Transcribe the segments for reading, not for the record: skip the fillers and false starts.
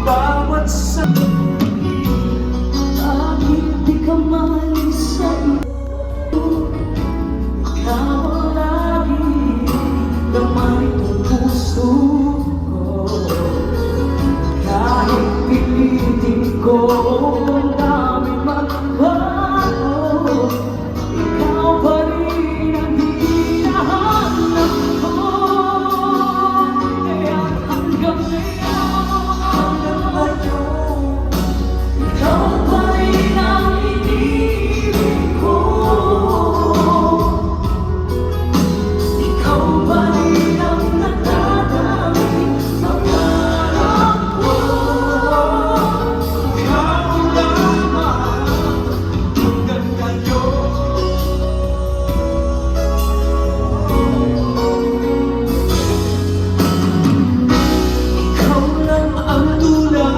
Bawat sa bakit di ka malis sa iyo? Ikaw ang lagi damay ng puso ko. Kahit pilitin ko ang dami magbago, ikaw pa rin ang hinahanap ko. Kaya hanggang ngayon, ikaw pa rin ang iniibig ko. Ikaw pa rin ang nadadami sa pangarap ko. Ikaw lamang hanggang ngayon. Ikaw lang ang tulad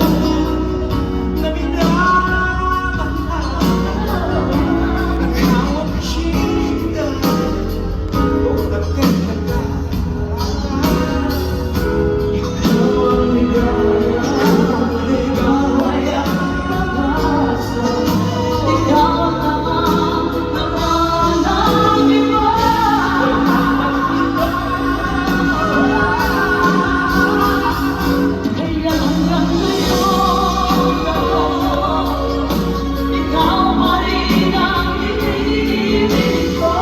na minamahal. Ikaw ang siyempre o nagkakata. Ikaw ang ligaya, ligaya ang pag-asa. Ikaw ang naman ng iba. Kaya hanggang ngayon, ikaw pa rin ang iniibig ko.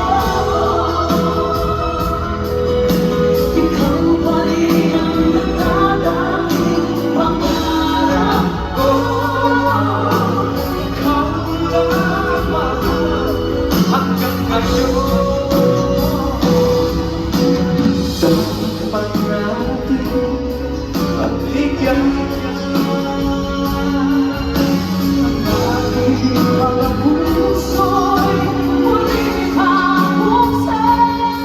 Ikaw pa rin ang nadadaming pangarap ko. Ikaw lamang hanggang ngayon. Dapat natin at bigyan ang aking mga puso'y muling habuksan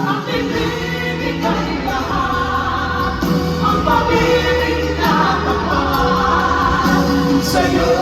at ibibigay lahat ang pag-ibig na tapat sa'yo.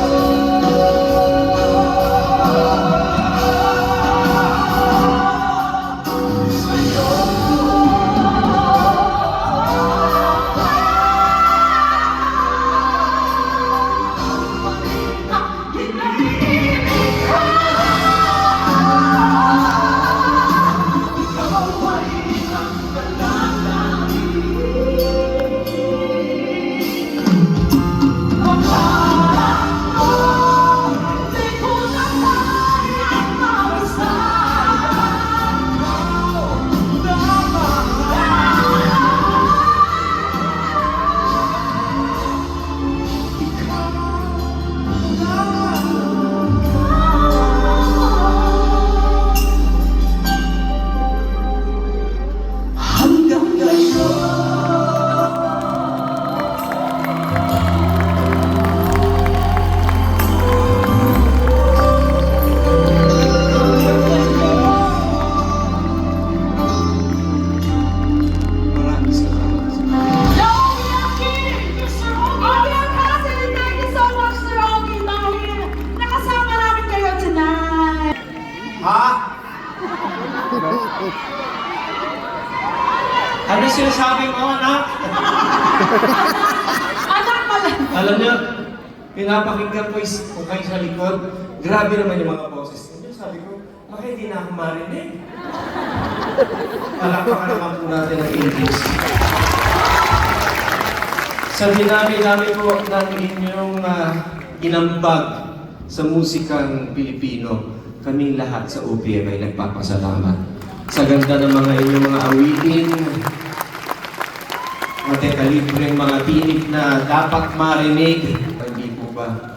Hanggang ngayon. Maraming salamat. Thank you so much, Sir Ogie, dahil nakasama namin kayo tonight. Ha? Ano sinasabi mo, anak? Anak pala. Alam niyo, pinapakinggan ko kayo sa likod. Grabe naman yung mga boses ninyo. Sabi ko, bakit hindi na ako marinig? Palakpakan naman po natin ang English. Sa dinami-dami po ng inyong inambag sa musikang Pilipino, kaming lahat sa OPM ay nagpapasalamat. Sa ganda ng mga inyong mga awitin, mga tekalibreng mga tinig na dapat marinig. Hindi po ba?